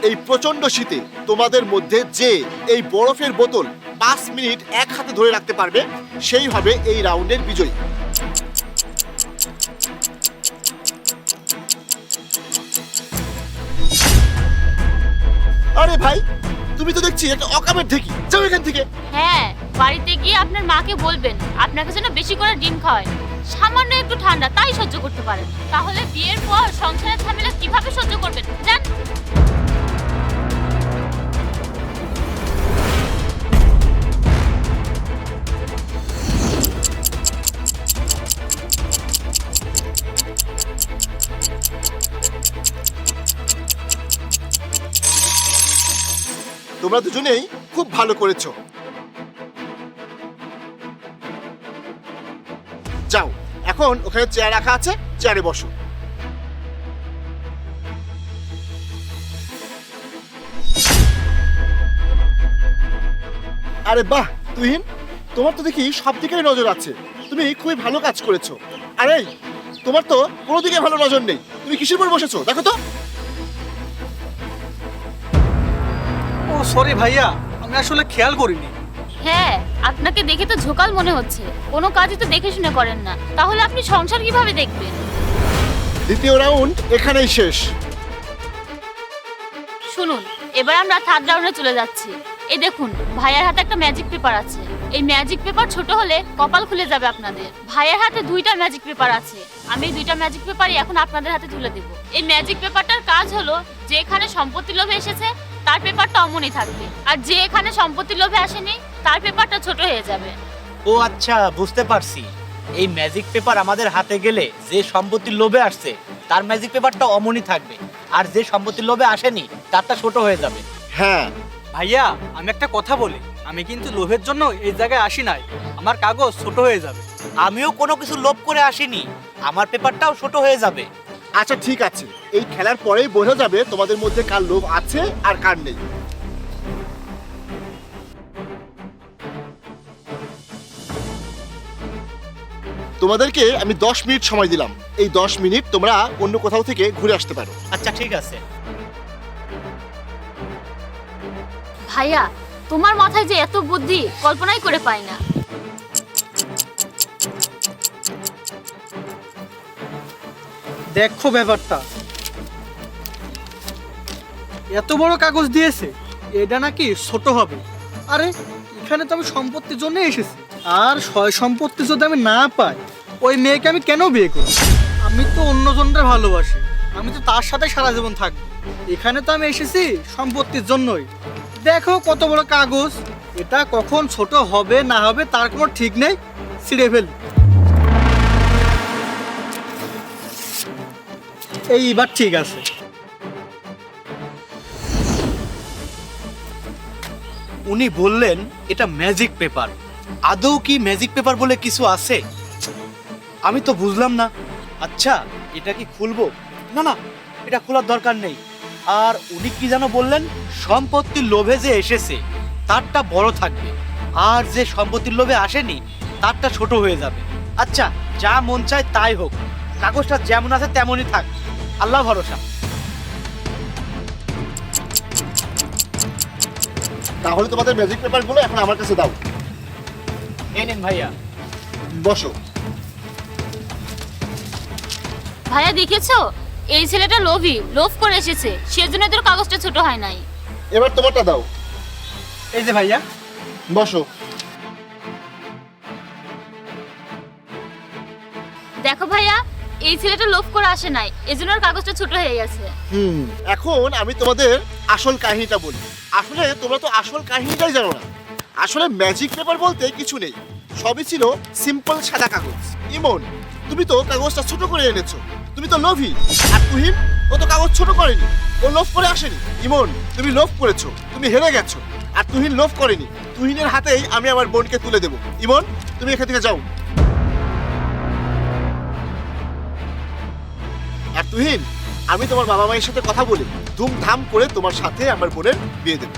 এই প্রচন্ড শীতে তোমাদের মধ্যে যে এই বরফের বোতল 5 মিনিট এক হাতে ধরে রাখতে পারবে সেই হবে এই রাউন্ডের বিজয়ী। আরে ভাই, তুমি তো দেখছি একটা অকামের ঢেকি, যাও এখান থেকে। হ্যাঁ, বাড়িতে গিয়ে আপনার মাকে বলবেন আপনাকে যেন বেশি করে ডিম খাওয়ায়। সামান্য একটু ঠান্ডা তাই সহ্য করতে পারেন, তাহলে বিয়ের পর সংসারের ঝামেলা কিভাবে সহ্য করবেন জান। তোমরা দুজনেই খুব ভালো করেছো। যাও, এখন ওখানে চেয়ার রাখা আছে, চেয়ারে বসো। আরে বাহ তুহিন, তোমার তো দেখি সব দিকেই নজর আছে, তুমি খুবই ভালো কাজ করেছো। আরে তোমার তো কোনো দিকে ভালো নজর নেই, তুমি কিসের উপর বসেছো দেখো তো। ও সরি ভাইয়া, আমি আসলে খেয়াল করিনি। হ্যাঁ, আপনাকে দেখে তো ঝোকাল মনে হচ্ছে, কোনো কাজই তো দেখে শুনে করেন না, তাহলে আপনি সংসার কিভাবে দেখবেন? দ্বিতীয় রাউন্ড এখানেই শেষ। শুনুন, এবার আমরা থার্ড রাউন্ডে চলে যাচ্ছি। এই দেখুন, ভাইয়ার হাতে একটা ম্যাজিক পেপার আছে। এই ম্যাজিক পেপার ছোট হলে কপাল খুলে যাবে আপনাদের। ভাইয়ের হাতে 2টা ম্যাজিক পেপার আছে, আমি এই 2টা ম্যাজিক পেপারই এখন আপনাদের হাতে তুলে দেব। এই ম্যাজিক পেপারটার কাজ হলো, যে এখানে সম্পত্তি লোভে এসেছে তার পেপারটা অমনই থাকবে, আর যে এখানে সম্পত্তি লোভে আসেনি তার পেপারটা ছোট হয়ে যাবে। ও আচ্ছা, বুঝতে পারছি। এই ম্যাজিক পেপার আমাদের হাতে গেলে যে সম্পত্তির লোভে আসছে তার ম্যাজিক পেপারটা অমনই থাকবে, আর যে সম্পত্তির লোভে আসেনি তারটা ছোট হয়ে যাবে। হ্যাঁ ভাইয়া, আমি একটা কথা বলি, আমি কিন্তু লোভের জন্য এই জায়গায় আসি নাই। আমার কাগজ ছোট হয়ে যাবে। আমিও কোনো কিছু লোভ করে আসিনি, আমার পেপারটাও ছোট হয়ে যাবে। আচ্ছা ঠিক আছে, এই খেলার পরেই বোঝা যাবে তোমাদের মধ্যে কার লোভ আছে আর কার নেই। তোমাদেরকে আমি 10 মিনিট সময় দিলাম, এই 10 মিনিট তোমরা অন্য কোথাও থেকে ঘুরে আসতে পারো। আচ্ছা ঠিক আছে। ভাইয়া, তোমার মাথায় যে এত বুদ্ধি কল্পনাই করে পাই না। দেখো ব্যাপারটা, এত বড় কাগজ দিয়েছে, এটা নাকি ছোট হবে। আরে এখানে তো আমি সম্পত্তির জন্য এসেছি, আর সয় সম্পত্তি যদি আমি না পাই, ওই মেয়েকে আমি কেন বিয়ে করব? আমি তো অন্যজনকে ভালোবাসি, আমি তো তার সাথে সারা জীবন থাকবো। এখানে তো আমি এসেছি সম্পত্তির জন্যই। দেখো কত বড় কাগজ, এটা কখন ছোট হবে না হবে তার কোনো ঠিক নেই, ছিঁড়ে ফেলি। এইবার ঠিক আছে। উনি বললেন এটা ম্যাজিক পেপার, আদৌ কি ম্যাজিক পেপার বলে কিছু আছে? আমি তো বুঝলাম না। আচ্ছা, এটা কি খুলবো? না না, এটা খোলার দরকার নেই। আর উনি কি যেন বললেন, সম্পত্তির লোভে যে এসেছে তারটা বড় থাকবে, আর যে সম্পত্তির লোভে আসেনি তারটা ছোট হয়ে যাবে। আচ্ছা, যা মন চায় তাই হোক, কাগজটা যেমন আছে তেমনই থাক, আল্লাহ ভরসা। তাহলে তোমাদের ম্যাজিক পেপারগুলো এখন আমার কাছে দাও। এই নিন ভাইয়া। বসো। ভাইয়া দেখেছো, এই ছেলেটা লোভী, লোভ করে এসেছে, সেজন্য তোর কাগজটা ছোট হয় নাই। এবার তোমারটা দাও। এই যে ভাইয়া, বসো। দেখো ভাইয়া, এই ছেলেটা লোভ করে আসে নাই, এজন্য ওর কাগজটা ছোট হয়ে গেছে। এখন আমি তোমাদের আসল কাহিনীটা বলি। আসলে তোমরা তো আসল কাহিনীটাই জানো না। আসলে ম্যাজিক পেপার বলতে কিছু নেই, সবই ছিল সিম্পল সাদা কাগজ। ইমন, তুমি তো কাগজটা ছোট করে এনেছো, তুমি তো লোভী। আর তুহিন, ও তো কাগজ ছোট করেনি, ও লোভ করে আসেনি। ইমন, তুমি লোভ করেছো, তুমি হেরে গেছো। আর তুহিন লোভ করেনি, তুহিনের হাতেই আমি আমার বোনকে তুলে দেবো। ইমন, তুমি এখান থেকে যাও। আর তুহিন, আমি তোমার বাবা মায়ের সাথে কথা বলে ধুমধাম করে তোমার সাথে আমার বোনের বিয়ে দেবো।